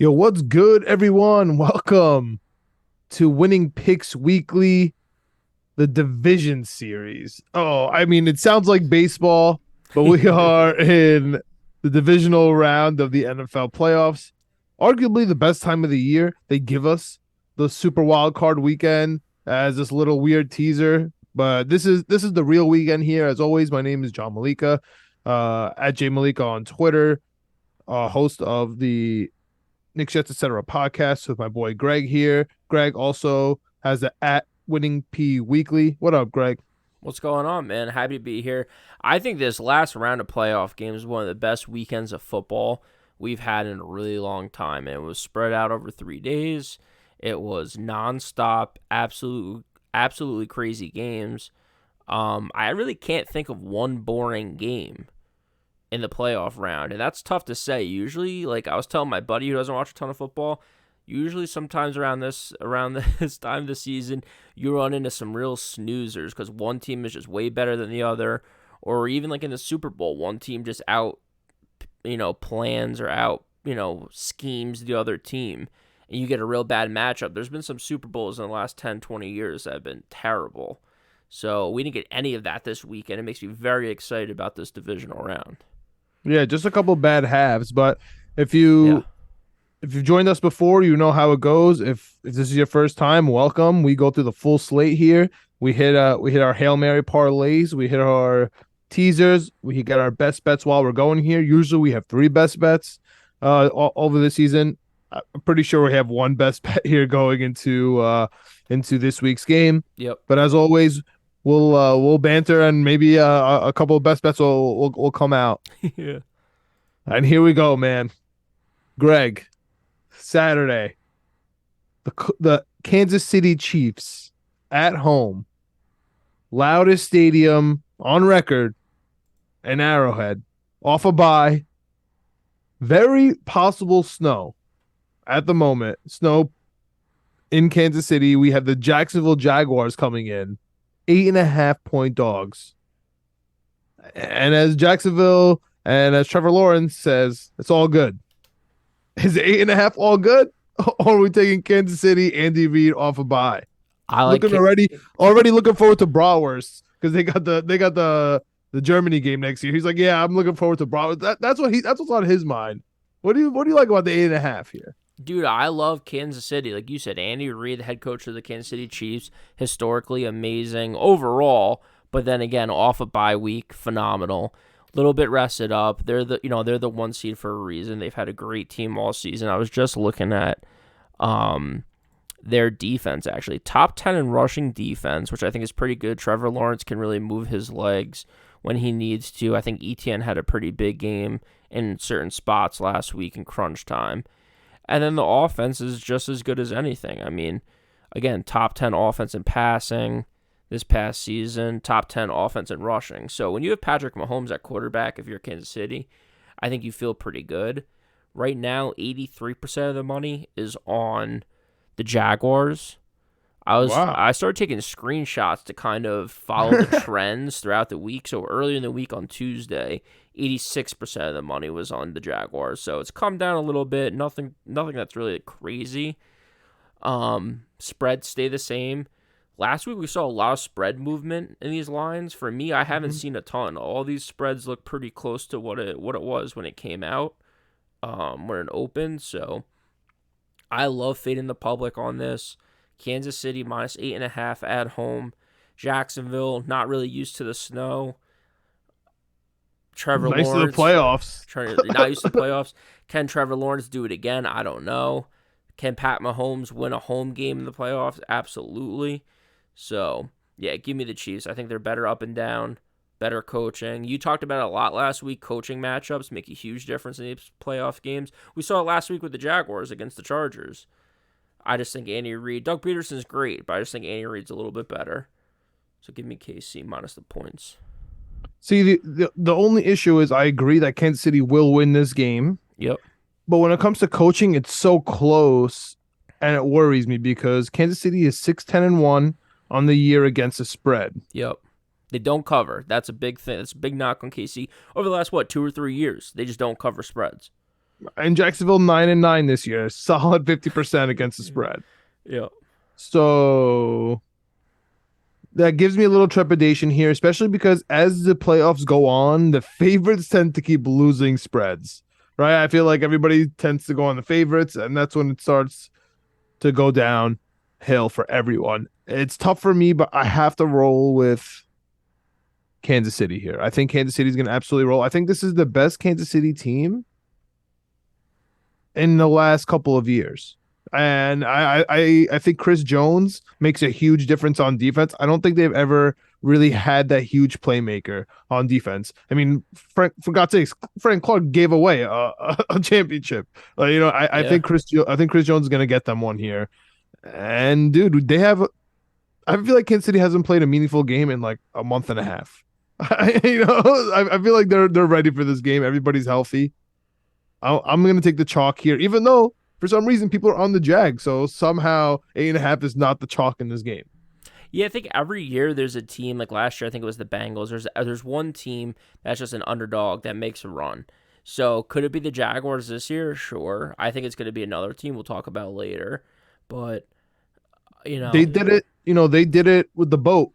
Yo, what's good, everyone? Welcome to Winning Picks Weekly, the Division Series. Oh, I mean, it sounds like baseball, but we are in the divisional round of the NFL playoffs. Arguably the best time of the year. They give us the Super Wild Card weekend as this little weird teaser, but this is the real weekend here. As always, my name is John Meleka, at J Malika on Twitter, host of the Nick Jets, etc. podcast with my boy Greg here. Greg also has the at Winning P Weekly. What up, Greg? What's going on, man? Happy to be here. I think this last round of playoff games is one of the best weekends of football we've had in a really long time. And it was spread out over 3 days. It was nonstop, absolutely crazy games. I really can't think of one boring game in the playoff round, and that's tough to say. Usually, like I was telling my buddy who doesn't watch a ton of football, usually sometimes around this time of the season, you run into some real snoozers because one team is just way better than the other, or even like in the Super Bowl, one team just plans or schemes the other team, and you get a real bad matchup. There's been some Super Bowls in the last 10, 20 years that have been terrible. So we didn't get any of that this weekend. It makes me very excited about this divisional round. Yeah, just a couple bad halves, but if Yeah. you if you've joined us before, you know how it goes. If this is your first time, welcome. We go through the full slate here. We hit our Hail Mary parlays, we hit our teasers, we get our best bets while we're going here. Usually we have three best bets over the season. I'm pretty sure we have one best bet here going into this week's game. Yep. But as always, we'll banter and maybe a couple of best bets will come out. Yeah. And here we go, man. Greg, Saturday, the Kansas City Chiefs at home, loudest stadium on record, in Arrowhead, off a bye, very possible snow at the moment. Snow in Kansas City. We have the Jacksonville Jaguars coming in, 8.5 point dogs. And as Jacksonville and as Trevor Lawrence says, it's all good. Is 8.5 all good? Or are we taking Kansas City, Andy Reid off a bye? I like Looking already looking forward to Bratwurst because they got the Germany game next year. He's like, yeah, I'm looking forward to Bratwurst. That's what's on his mind. What do you like about the 8.5 here? Dude, I love Kansas City. Like you said, Andy Reid, the head coach of the Kansas City Chiefs, historically amazing overall, but then again, off a bye week, phenomenal. Little bit rested up. They're the one seed for a reason. They've had a great team all season. I was just looking at their defense actually. Top 10 in rushing defense, which I think is pretty good. Trevor Lawrence can really move his legs when he needs to. I think ETN had a pretty big game in certain spots last week in crunch time. And then the offense is just as good as anything. I mean, again, top 10 offense in passing this past season, top 10 offense in rushing. So when you have Patrick Mahomes at quarterback, if you're Kansas City, I think you feel pretty good. Right now, 83% of the money is on the Jaguars. Wow. I started taking screenshots to kind of follow the trends throughout the week. So earlier in the week on Tuesday, 86% of the money was on the Jaguars. So it's come down a little bit. Nothing that's really crazy. Spreads stay the same. Last week we saw a lot of spread movement in these lines. For me, I haven't seen a ton. All these spreads look pretty close to what it was when it came out, when it opened. So I love fading the public on this. Kansas City minus 8.5 at home. Jacksonville not really used to the snow. Trevor Nice to the Lawrence playoffs. not used to the playoffs. Can Trevor Lawrence do it again? I don't know. Can Pat Mahomes win a home game in the playoffs? Absolutely. So, yeah, give me the Chiefs. I think they're better up and down, better coaching. You talked about it a lot last week. Coaching matchups make a huge difference in these playoff games. We saw it last week with the Jaguars against the Chargers. I just think Andy Reid, Doug Peterson's great, but I just think Andy Reid's a little bit better. So give me KC minus the points. See, the only issue is I agree that Kansas City will win this game. Yep. But when it comes to coaching, it's so close, and it worries me because Kansas City is 6-10-1 on the year against the spread. Yep. They don't cover. That's a big thing. That's a big knock on KC over the last, 2 or 3 years. They just don't cover spreads. And Jacksonville 9-9 this year, solid 50% against the spread. Yeah. So that gives me a little trepidation here, especially because as the playoffs go on, the favorites tend to keep losing spreads, right? I feel like everybody tends to go on the favorites, and that's when it starts to go downhill for everyone. It's tough for me, but I have to roll with Kansas City here. I think Kansas City is going to absolutely roll. I think this is the best Kansas City team in the last couple of years. And I think Chris Jones makes a huge difference on defense. I don't think they've ever really had that huge playmaker on defense. I mean, for God's sakes, Frank Clark gave away a championship. I Yeah. think Chris Jones is gonna get them one here. And dude, they have. I feel like Kansas City hasn't played a meaningful game in like a month and a half. I feel like they're ready for this game. Everybody's healthy. I'm going to take the chalk here, even though for some reason people are on the Jag. So somehow 8.5 is not the chalk in this game. Yeah, I think every year there's a team, like last year, I think it was the Bengals. There's one team that's just an underdog that makes a run. So could it be the Jaguars this year? Sure. I think it's going to be another team we'll talk about later. But, you They know, did it. They did it with the boat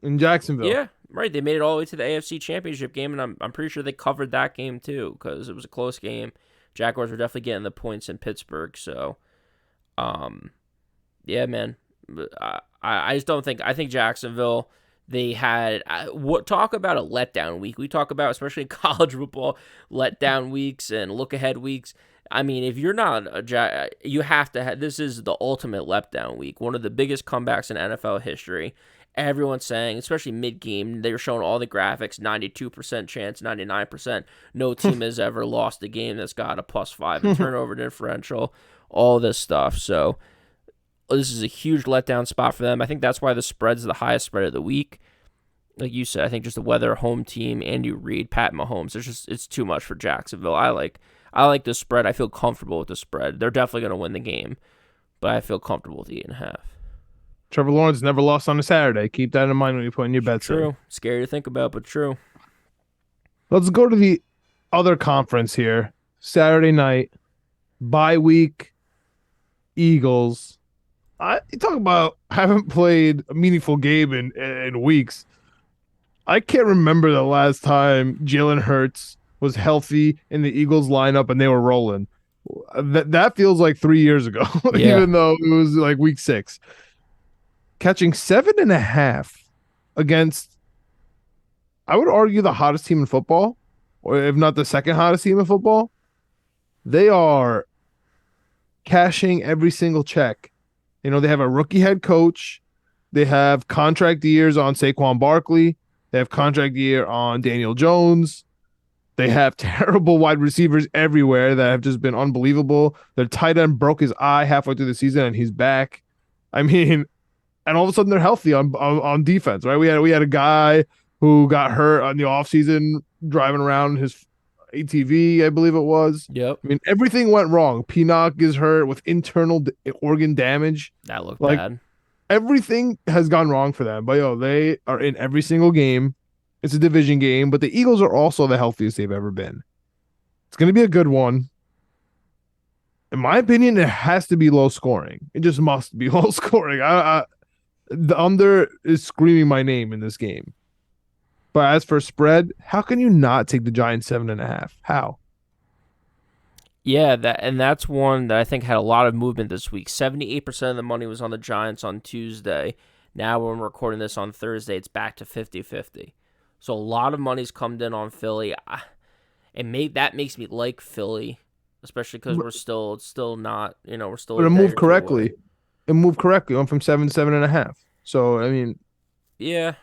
in Jacksonville. yeah, right. They made it all the way to the AFC Championship game, and I'm pretty sure they covered that game too because it was a close game. Jaguars were definitely getting the points in Pittsburgh. So, um, yeah, man. I just don't think. I think Jacksonville. They had what talk about a letdown week. We talk about, especially in college football, letdown weeks and look ahead weeks. I mean, if you're not you have to have. This is the ultimate letdown week. One of the biggest comebacks in NFL history. Everyone's saying, especially mid-game, they were showing all the graphics, 92% chance, 99%. No team has ever lost a game that's got a +5 in turnover differential, all this stuff. So this is a huge letdown spot for them. I think that's why the spread's the highest spread of the week. Like you said, I think just the weather, home team, Andy Reid, Pat Mahomes. It's too much for Jacksonville. I like the spread. I feel comfortable with the spread. They're definitely going to win the game, but I feel comfortable with the 8.5. Trevor Lawrence never lost on a Saturday. Keep that in mind when you're putting your bets in. True. Scary to think about, but true. Let's go to the other conference here. Saturday night, bye week, Eagles. You talk about haven't played a meaningful game in weeks. I can't remember the last time Jalen Hurts was healthy in the Eagles lineup and they were rolling. That feels like 3 years ago, Yeah. even though it was like week 6. Catching 7.5 against, I would argue, the hottest team in football, or if not the second hottest team in football. They are cashing every single check. They have a rookie head coach. They have contract years on Saquon Barkley. They have contract year on Daniel Jones. They have terrible wide receivers everywhere that have just been unbelievable. Their tight end broke his eye halfway through the season, and he's back. I mean, and all of a sudden they're healthy on defense, right? We had a guy who got hurt on the offseason driving around his ATV, I believe it was. Yep. I mean, everything went wrong. Pinnock is hurt with internal organ damage. That looked Like, bad. everything has gone wrong for them. But they are in every single game. It's a division game, but the Eagles are also the healthiest they've ever been. It's going to be a good one. In my opinion, it has to be low scoring. It just must be low scoring. The under is screaming my name in this game. But as for spread, how can you not take the Giants 7.5? How? Yeah, that's one that I think had a lot of movement this week. 78% of the money was on the Giants on Tuesday. Now when we're recording this on Thursday, it's back to 50-50. So a lot of money's come in on Philly. That makes me like Philly, especially because we're still not, we're still. But it a day or moved two correctly. away. It moved correctly. Went from 7 to 7.5. So I mean, Yeah,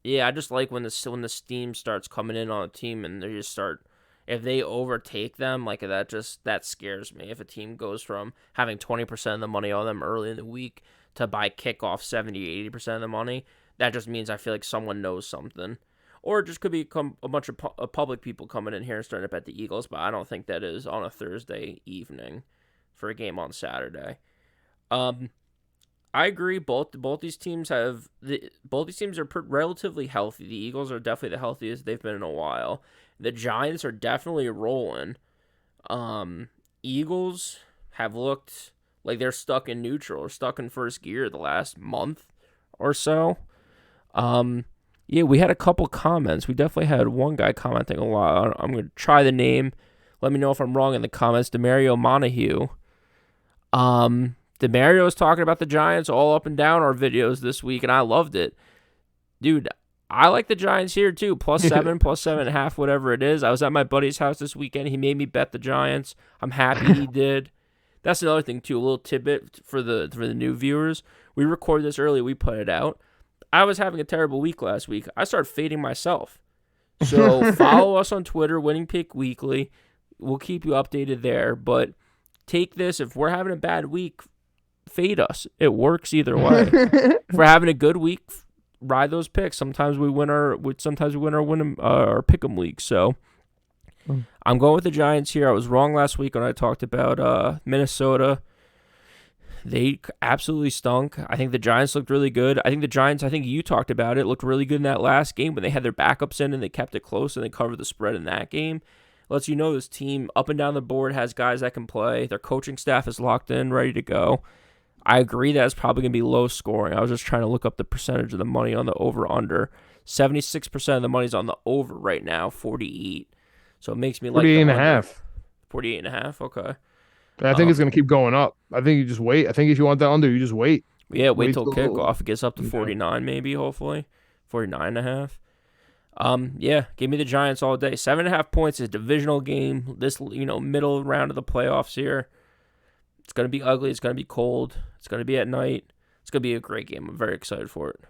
I just like when the steam starts coming in on a team and they just start. If they overtake them, like that scares me. If a team goes from having 20% of the money on them early in the week to by kickoff 70-80% of the money, that just means I feel like someone knows something. Or it just could be a bunch of public people coming in here and starting to bet the Eagles, but I don't think that is on a Thursday evening for a game on Saturday. I agree. Both these teams are relatively healthy. The Eagles are definitely the healthiest they've been in a while. The Giants are definitely rolling. Um, Eagles have looked like they're stuck in neutral or stuck in first gear the last month or so. Um, yeah, we had a couple comments. We definitely had one guy commenting a lot. I'm going to try the name. Let me know if I'm wrong in the comments. Demario Montague. Demario was talking about the Giants all up and down our videos this week, and I loved it. Dude, I like the Giants here too. +7, +7.5, whatever it is. I was at my buddy's house this weekend. He made me bet the Giants. I'm happy he did. That's another thing too. A little tidbit for the new viewers. We recorded this early. We put it out. I was having a terrible week last week. I started fading myself. So follow us on Twitter, Winning Pick Weekly. We'll keep you updated there. But take this. If we're having a bad week, fade us. It works either way. If we're having a good week, ride those picks. Sometimes we win our pick 'em league. So I'm going with the Giants here. I was wrong last week when I talked about Minnesota. They absolutely stunk. I think the Giants looked really good. I think you talked about it, looked really good in that last game when they had their backups in and they kept it close and they covered the spread in that game. Lets you know this team up and down the board has guys that can play. Their coaching staff is locked in, ready to go. I agree that it's probably going to be low scoring. I was just trying to look up the percentage of the money on the over-under. 76% of the money's on the over right now, 48. So it makes me like 48.5. 48.5, okay. I think it's going to keep going up. I think you just wait. I think if you want that under, you just wait. Yeah, wait till kickoff. It gets up to 49 maybe, hopefully. 49.5. Yeah, give me the Giants all day. 7.5 points is a divisional game. This, middle round of the playoffs here. It's going to be ugly. It's going to be cold. It's going to be at night. It's going to be a great game. I'm very excited for it.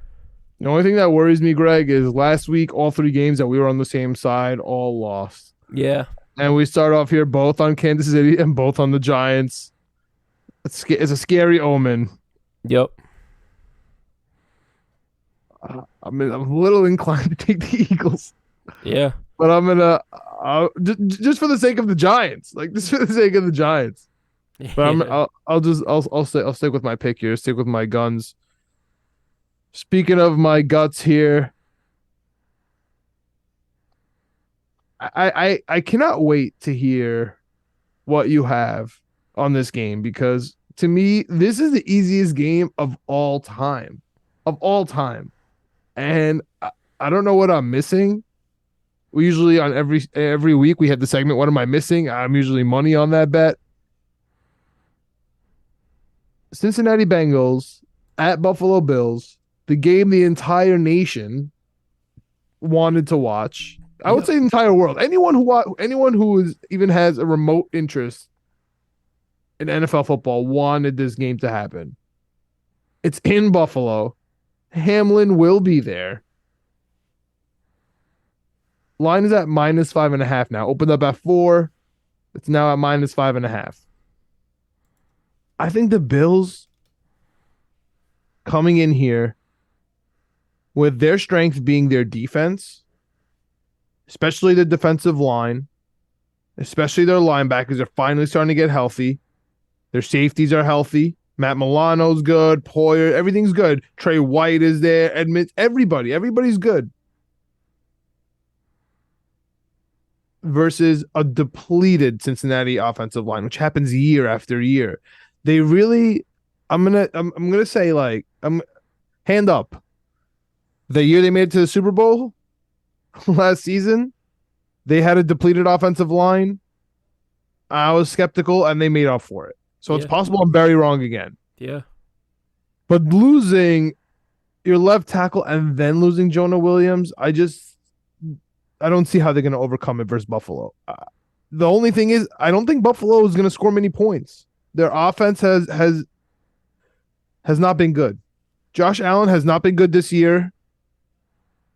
The only thing that worries me, Greg, is last week, all 3 games that we were on the same side all lost. Yeah. And we start off here both on Kansas City and both on the Giants. It's a scary omen. Yep. I'm a little inclined to take the Eagles. Yeah. But I'm gonna just for the sake of the Giants, just for the sake of the Giants. But I'll stick with my pick here. Stick with my guns. Speaking of my guts here, I cannot wait to hear what you have on this game because to me this is the easiest game of all time, and I don't know what I'm missing. We usually on every week we have the segment. What am I missing? I'm usually money on that bet. Cincinnati Bengals at Buffalo Bills, the game the entire nation wanted to watch. I would say the entire world. Anyone who even has a remote interest in NFL football wanted this game to happen. It's in Buffalo. Hamlin will be there. Line is at -5.5 now. Opened up at 4. It's now at -5.5. I think the Bills coming in here with their strength being their defense, especially the defensive line, especially their linebackers are finally starting to get healthy. Their safeties are healthy. Matt Milano's good. Poyer, everything's good. Trey White is there. Edmonds, everybody's good. Versus a depleted Cincinnati offensive line, which happens year after year. They really, I'm gonna say hand up. The year they made it to the Super Bowl last season, they had a depleted offensive line. I was skeptical, and they made up for it. So it's possible I'm very wrong again. Yeah. But losing your left tackle and then losing Jonah Williams, I don't see how they're going to overcome it versus Buffalo. The only thing is, I don't think Buffalo is going to score many points. Their offense has not been good. Josh Allen has not been good this year,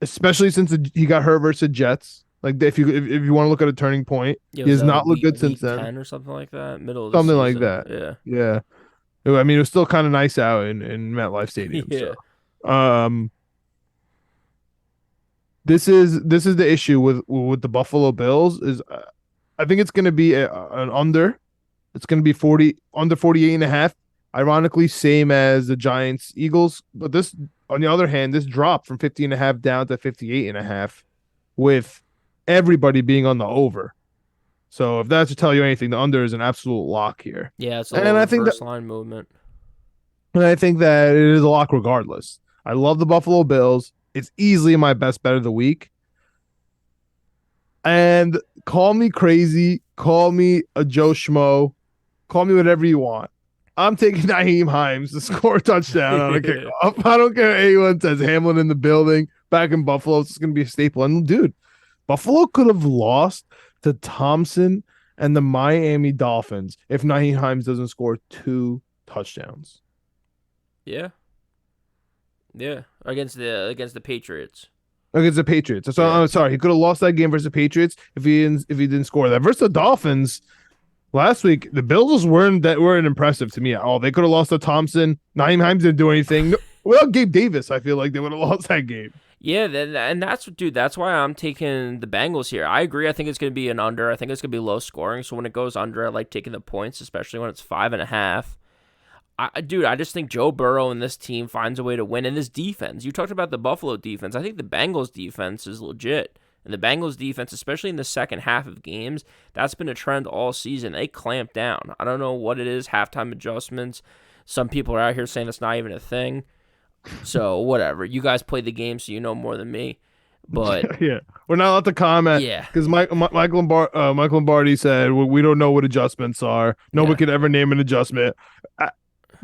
especially since he got hurt versus the Jets. If you want to look at a turning point, he has not looked good since then. 10 or something like that, middle of the something season. like that. Yeah. I mean, it was still kind of nice out in MetLife Stadium. Yeah. So. This is the issue with the Buffalo Bills is I think it's going to be an under. It's going to be under 48.5. Ironically, same as the Giants Eagles, but this on the other hand, this dropped from 50.5 down to 58.5 with everybody being on the over. So if that should tell you anything, the under is an absolute lock here. Yeah, it's a And little I think that reverse line movement. it is a lock regardless. I love the Buffalo Bills. It's easily my best bet of the week. And call me crazy, call me a Joe Schmo, call me whatever you want. I'm taking Naheem Hines to score a touchdown on a kickoff. I don't care what anyone says. Hamlin in the building, back in Buffalo. It's going to be a staple. And dude, Buffalo could have lost to Thompson and the Miami Dolphins if Naheem Hines doesn't score 2 touchdowns Yeah. Yeah. Against the Patriots. against the Patriots. So Yeah. I'm sorry, he could have lost that game versus the Patriots if he didn't score that. Versus the Dolphins last week, the Bills weren't impressive to me at all. They could have lost to Thompson. Naheem Hines didn't do anything. Well, Gabe Davis, I feel like they would have lost that game. Yeah, and that's why I'm taking the Bengals here. I agree. I think it's going to be an under. I think it's going to be low scoring. So when it goes under, I like taking the points, especially when it's 5.5. I just think Joe Burrow and this team finds a way to win. And this defense, you talked about the Buffalo defense. I think the Bengals defense is legit. And the Bengals defense, especially in the second half of games, that's been a trend all season. They clamp down. I don't know what it is, halftime adjustments. Some people are out here saying it's not even a thing. So whatever. You guys play the game, so you know more than me. But yeah, we're not allowed to comment. yeah, because Michael Lombardi said we don't know what adjustments are. Nobody could ever name an adjustment.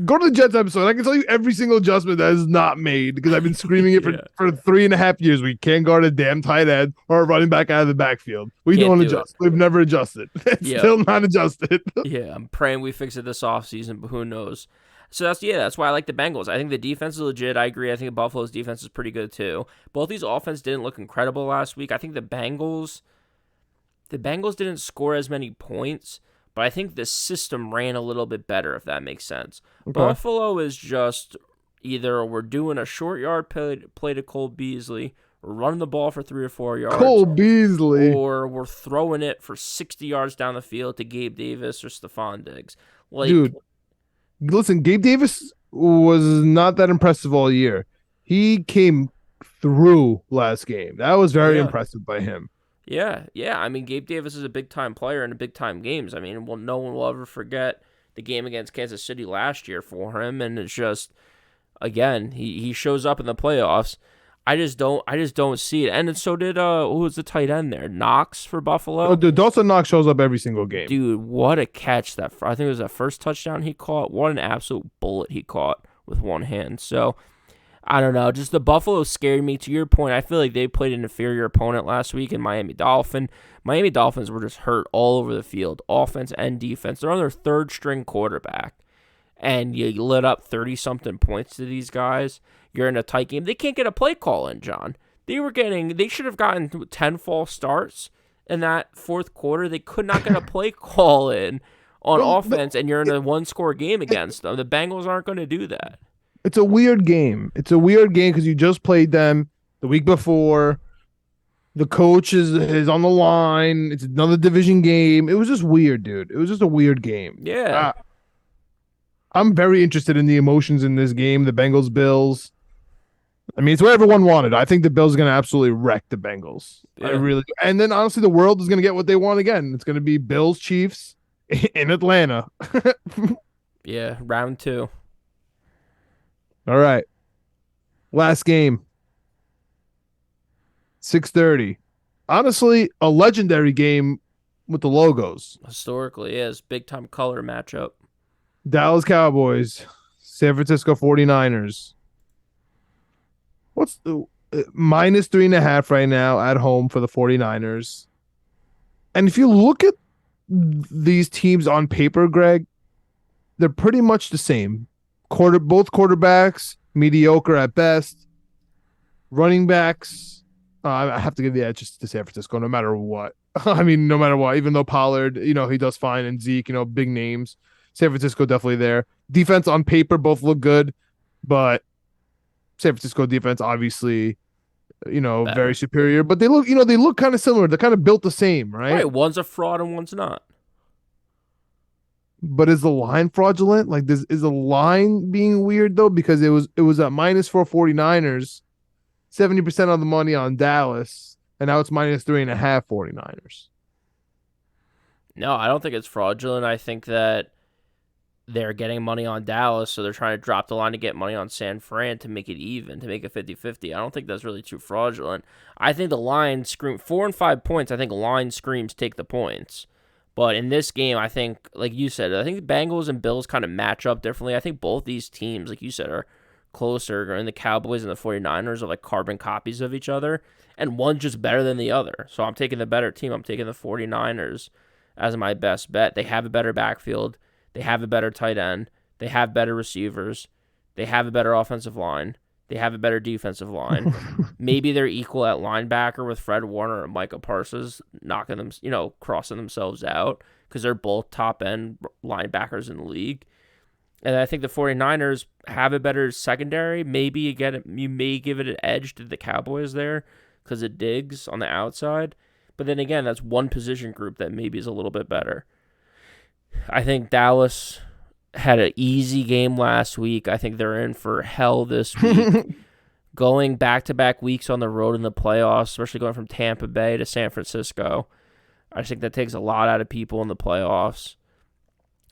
Go to the Jets episode. I can tell you every single adjustment that is not made because I've been screaming it for 3.5 years. We can't guard a damn tight end or a running back out of the backfield. We don't adjust. We've never adjusted. It's still not adjusted. Yeah, I'm praying we fix it this offseason, but who knows? So that's why I like the Bengals. I think the defense is legit. I agree. I think Buffalo's defense is pretty good too. Both these offenses didn't look incredible last week. I think the Bengals didn't score as many points, but I think the system ran a little bit better, if that makes sense. Okay. Buffalo is just either we're doing a short yard play to Cole Beasley, we're running the ball for 3 or 4 yards. Cole Beasley. Or we're throwing it for 60 yards down the field to Gabe Davis or Stephon Diggs. Dude, listen, Gabe Davis was not that impressive all year. He came through last game. That was very impressive by him. Yeah. I mean, Gabe Davis is a big-time player in the big-time games. I mean, no one will ever forget the game against Kansas City last year for him, and it's just, again, he shows up in the playoffs. I just don't see it. And so did who was the tight end there? Knox for Buffalo. Oh, dude, Dawson Knox shows up every single game. Dude, what a catch I think it was that first touchdown he caught. What an absolute bullet he caught with one hand. So I don't know. Just the Buffalo scared me. To your point, I feel like they played an inferior opponent last week in Miami Dolphins. Miami Dolphins were just hurt all over the field, offense and defense. They're on their third string quarterback, and you lit up 30-something points to these guys. You're in a tight game. They can't get a play call in, John. They should have gotten 10 false starts in that fourth quarter. They could not get a play call in on offense, and you're in a one-score game against them. The Bengals aren't going to do that. It's a weird game. It's a weird game because you just played them the week before. The coach is on the line. It's another division game. It was just weird, dude. It was just a weird game. Yeah. I'm very interested in the emotions in this game, the Bengals-Bills. I mean, it's what everyone wanted. I think the Bills are going to absolutely wreck the Bengals. Yeah. I really do. And then, honestly, the world is going to get what they want again. It's going to be Bills-Chiefs in Atlanta. Yeah, round 2. All right. Last game. 6:30. Honestly, a legendary game with the logos. Historically, is big-time color matchup. Dallas Cowboys, San Francisco 49ers. What's the minus 3.5 right now at home for the 49ers? And if you look at these teams on paper, Greg, they're pretty much the same. Both quarterbacks, mediocre at best. Running backs, I have to give the edge to San Francisco no matter what. I mean, no matter what, even though Pollard, he does fine, and Zeke, big names. San Francisco definitely there. Defense on paper both look good, but San Francisco defense obviously, better. Very superior. But they look kind of similar. They're kind of built the same, right? Right. One's a fraud and one's not. But is the line fraudulent? Like, is the line being weird though? Because it was at minus 4 49ers, 70% of the money on Dallas, and now it's minus 3.5 49ers. No, I don't think it's fraudulent. I think that they're getting money on Dallas, so they're trying to drop the line to get money on San Fran to make it even, to make it 50-50. I don't think that's really too fraudulent. I think the line scream 4 and 5 points. I think line screams take the points. But in this game, I think, like you said, I think the Bengals and Bills kind of match up differently. I think both these teams, like you said, are closer. And the Cowboys and the 49ers are like carbon copies of each other. And one's just better than the other. So I'm taking the better team. I'm taking the 49ers as my best bet. They have a better backfield. They have a better tight end. They have better receivers. They have a better offensive line. They have a better defensive line. Maybe they're equal at linebacker with Fred Warner and Micah Parsons knocking them, crossing themselves out because they're both top end linebackers in the league. And I think the 49ers have a better secondary. Maybe you may give it an edge to the Cowboys there because of Diggs on the outside. But then again, that's one position group that maybe is a little bit better. I think Dallas had an easy game last week. I think they're in for hell this week. Going back-to-back weeks on the road in the playoffs, especially going from Tampa Bay to San Francisco, I think that takes a lot out of people in the playoffs.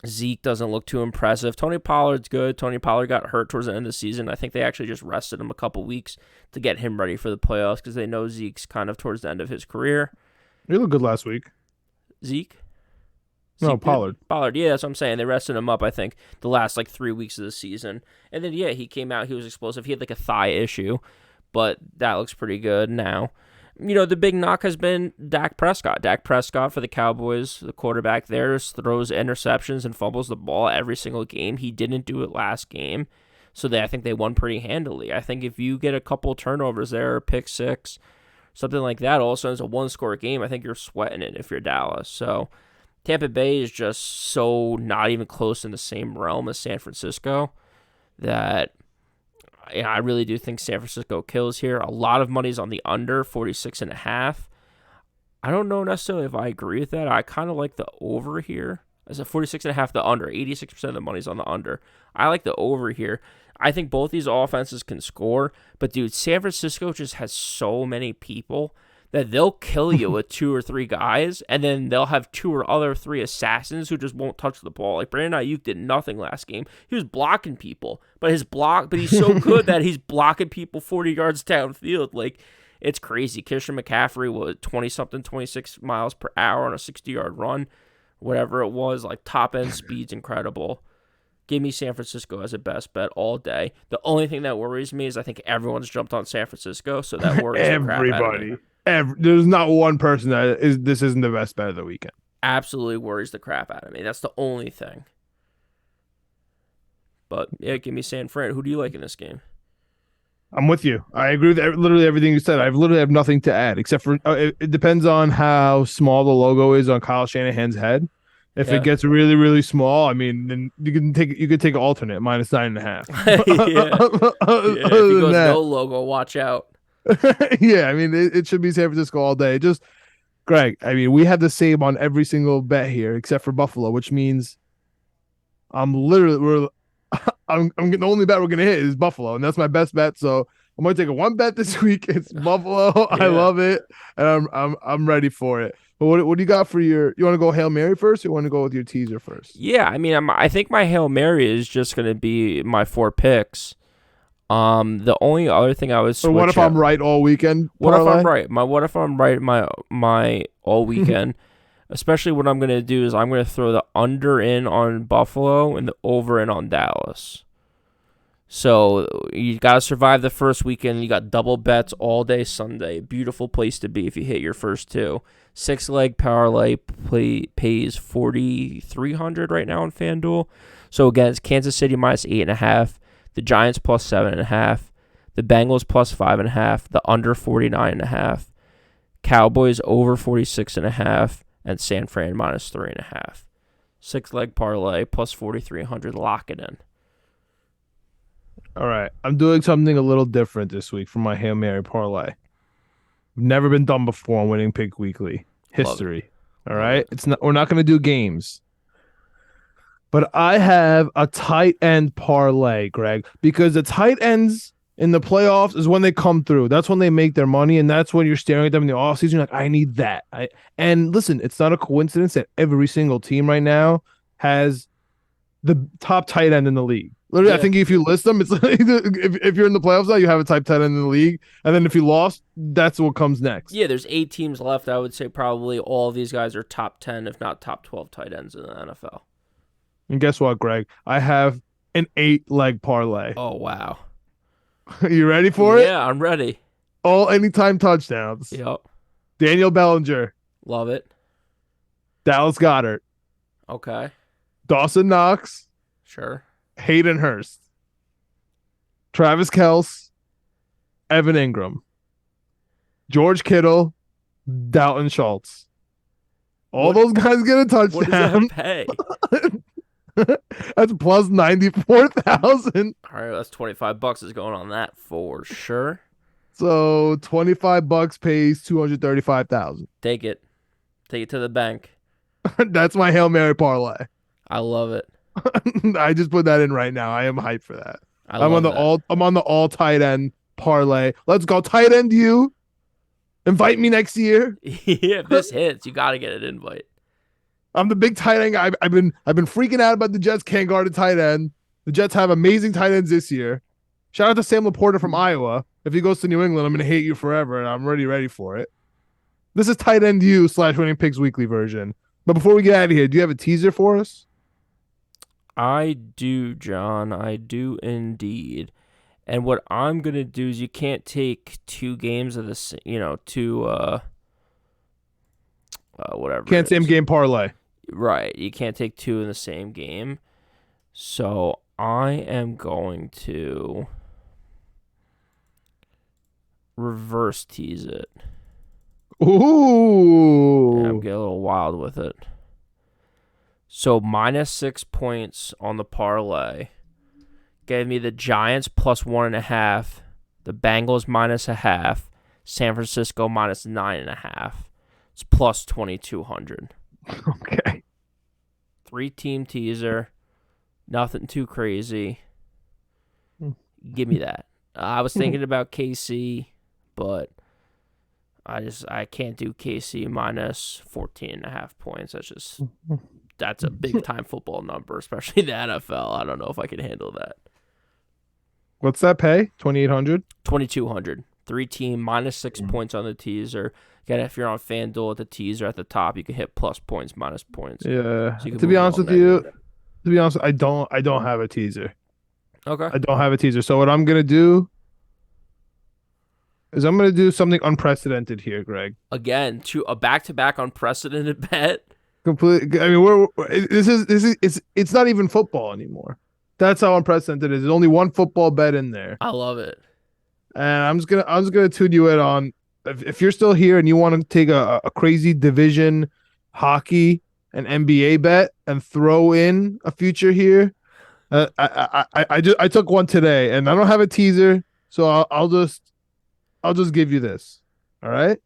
Zeke doesn't look too impressive. Tony Pollard's good. Tony Pollard got hurt towards the end of the season. I think they actually just rested him a couple weeks to get him ready for the playoffs because they know Zeke's kind of towards the end of his career. He looked good last week. Zeke? No, Pollard. Pollard, yeah, that's what I'm saying. They rested him up, I think, the last 3 weeks of the season. And then, yeah, he came out. He was explosive. He had a thigh issue, but that looks pretty good now. The big knock has been Dak Prescott. Dak Prescott for the Cowboys, the quarterback there, throws interceptions and fumbles the ball every single game. He didn't do it last game, so I think they won pretty handily. I think if you get a couple turnovers there, pick six, something like that, all of a sudden it's a one-score game, I think you're sweating it if you're Dallas. So Tampa Bay is just so not even close in the same realm as San Francisco that I really do think San Francisco kills here. A lot of money's on the under, 46.5. I don't know necessarily if I agree with that. I kind of like the over here. As a 46.5, the under. 86% of the money's on the under. I like the over here. I think both these offenses can score, but dude, San Francisco just has so many people that they'll kill you with 2 or 3 guys, and then they'll have 2 or other 3 assassins who just won't touch the ball. Like Brandon Ayuk did nothing last game. He was blocking people, but he's so good that he's blocking people 40 yards downfield. It's crazy. Christian McCaffrey was 20-something, 26 miles per hour on a 60-yard run, whatever it was. Top end speed's incredible. Give me San Francisco as a best bet all day. The only thing that worries me is I think everyone's jumped on San Francisco, so that worries the crap out of me. There's not one person this isn't the best bet of the weekend. Absolutely worries the crap out of me. That's the only thing. But yeah, give me San Fran. Who do you like in this game? I'm with you. I agree with literally everything you said. I literally have nothing to add except for it depends on how small the logo is on Kyle Shanahan's head. If it gets really, really small, I mean, then you could take an alternate -9.5. If he goes no logo, watch out. Yeah, I mean, it should be San Francisco all day. Just, Greg, I mean, we have the same on every single bet here except for Buffalo, which means the only bet we're gonna hit is Buffalo, and that's my best bet. So I'm gonna take a one bet this week. It's Buffalo. Yeah. I love it, and I'm ready for it. But what do you got for you want to go Hail Mary first, or you want to go with your teaser first? Yeah, I mean, I think my Hail Mary is just gonna be my 4 picks. The only other thing I was. Or what if I'm right all weekend? What if I'm right? What if I'm right? My all weekend. Especially what I'm gonna do is I'm gonna throw the under in on Buffalo and the over in on Dallas. So you gotta survive the first weekend. You got double bets all day Sunday. Beautiful place to be if you hit your first 2. 6-leg parlay pays 4,300 right now on FanDuel. So again, it's Kansas City -8.5. The Giants +7.5, the Bengals +5.5, the under 49.5, Cowboys over 46.5, and San Fran -3.5. 6-leg parlay +4,300. Lock it in. All right, I'm doing something a little different this week for my Hail Mary parlay. Never been done before on Winning Pick Weekly history. All right, we're not going to do games. But I have a tight end parlay, Greg, because the tight ends in the playoffs is when they come through. That's when they make their money, and that's when you're staring at them in the offseason. You're like, I need that. And listen, it's not a coincidence that every single team right now has the top tight end in the league. Literally, I think if you list them, it's like if you're in the playoffs now, you have a top tight end in the league, and then if you lost, that's what comes next. Yeah, there's 8 teams left. I would say probably all of these guys are top 10, if not top 12 tight ends in the NFL. And guess what, Greg? I have an 8-leg parlay. Oh, wow. You ready for it? Yeah, I'm ready. All anytime touchdowns. Yep. Daniel Bellinger. Love it. Dallas Goedert. Okay. Dawson Knox. Sure. Hayden Hurst. Travis Kelce. Evan Ingram. George Kittle. Dalton Schultz. All those guys get a touchdown. What does that pay? That's plus 94,000. All right, that's $25 is going on that for sure. So $25 pays 235,000. Take it to the bank. That's my Hail Mary parlay. I love it. I just put that in right now. I am hyped for that. I'm on the all tight end parlay. Let's go tight end. You invite me next year. Yeah, if this hits, you got to get an invite. I'm the big tight end guy. I've been freaking out about the Jets can't guard a tight end. The Jets have amazing tight ends this year. Shout out to Sam Laporta from Iowa. If he goes to New England, I'm gonna hate you forever, and I'm already ready for it. This is tight end you / winning picks weekly version. But before we get out of here, do you have a teaser for us? I do, John. I do indeed. And what I'm gonna do is you can't take 2 games of this, whatever. Can't same game parlay. Right. You can't take 2 in the same game. So I am going to reverse tease it. Ooh. Yeah, I'm getting a little wild with it. So minus 6 points on the parlay gave me the Giants plus 1.5, the Bengals minus 0.5, San Francisco minus 9.5. It's plus 2,200. Okay. 3-team teaser. Nothing too crazy. Give me that. I was thinking about KC, but I can't do KC minus 14.5 points. That's a big time football number, especially the NFL. I don't know if I can handle that. What's that pay? 2,800? 2,200. 3-team minus 6 points on the teaser. Again, if you're on FanDuel at the teaser at the top, you can hit plus points, minus points. Yeah. So to be honest with you, I don't have a teaser. Okay. I don't have a teaser. So what I'm gonna do is I'm gonna do something unprecedented here, Greg. Again, a back-to-back unprecedented bet. Complete. I mean, it's not even football anymore. That's how unprecedented it is. There's only one football bet in there. I love it. And I'm just gonna tune you in on if you're still here and you want to take a crazy division hockey and NBA bet and throw in a future here. I took one today and I don't have a teaser, so I'll just give you this. All right.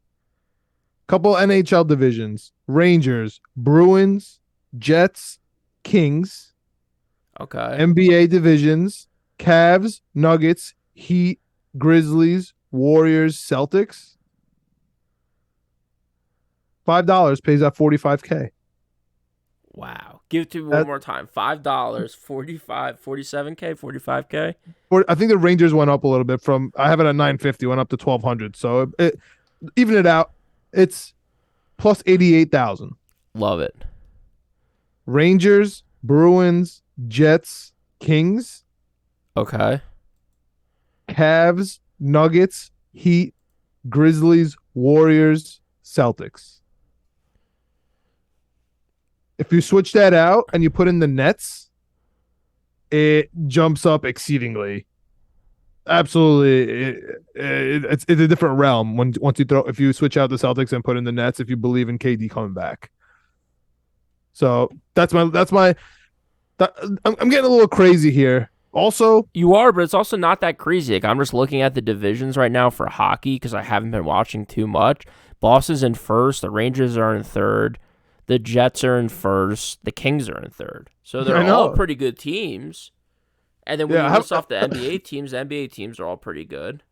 Couple NHL divisions: Rangers, Bruins, Jets, Kings. Okay. NBA divisions: Cavs, Nuggets, Heat, Grizzlies, Warriors, Celtics. $5 pays out $45K. Wow. Give it to me one more time. $5, 45, 47K, 45K. I think the Rangers went up a little bit from, I have it at 950, went up to 1,200. So even it out, it's plus 88,000. Love it. Rangers, Bruins, Jets, Kings. Okay. Cavs, Nuggets, Heat, Grizzlies, Warriors, Celtics. If you switch that out and you put in the Nets, it jumps up exceedingly. Absolutely, it's a different realm if you switch out the Celtics and put in the Nets. If you believe in KD coming back, so I'm getting a little crazy here. Also, you are, but it's also not that crazy. Like, I'm just looking at the divisions right now for hockey because I haven't been watching too much. Boston's in first, the Rangers are in third, the Jets are in first, the Kings are in third. So they're all pretty good teams. And then when Yeah, you list off the NBA teams are all pretty good.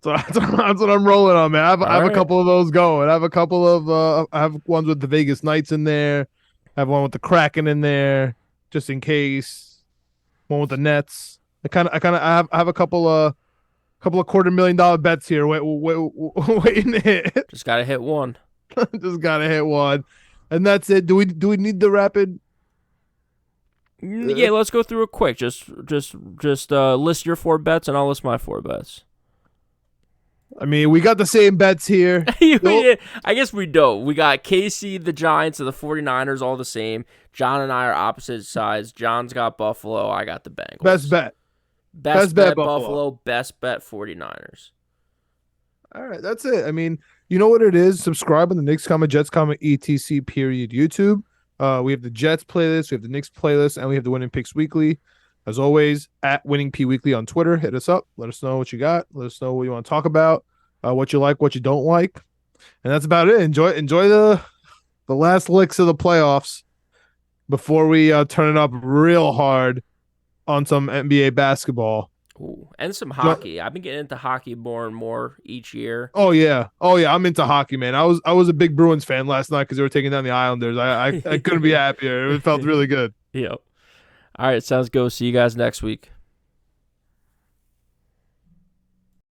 that's what I'm rolling on, man. I All have a right. couple of those going. I have a couple of I have ones with the Vegas Knights in there. I have one with the Kraken in there, just in case. One with the Nets. I have a couple of $250,000 bets here. Waiting to hit. Just got to hit one. Just gotta hit one, and that's it. Do we need the rapid? Yeah, let's go through it quick. Just list your 4 bets, and I'll list my 4 bets. I mean, we got the same bets here. I guess we don't. We got KC, the Giants, and the 49ers all the same. John and I are opposite sides. John's got Buffalo. I got the Bengals. Best bet. Best bet Buffalo. Best bet 49ers. All right, that's it. I mean, you know what it is. Subscribe on the Knicks Comment, Jets Comment, etc. Period. YouTube. We have the Jets playlist, we have the Knicks playlist, and we have the Winning Picks Weekly. As always, at Winning P Weekly on Twitter. Hit us up. Let us know what you got. Let us know what you want to talk about, what you like, what you don't like, and that's about it. Enjoy the last licks of the playoffs before we turn it up real hard on some NBA basketball. Ooh, and some hockey. I've been getting into hockey more and more each year. Oh yeah. I'm into hockey, man. I was a big Bruins fan last night because they were taking down the Islanders. I couldn't be happier. It felt really good. Yep. All right, sounds good. See you guys next week.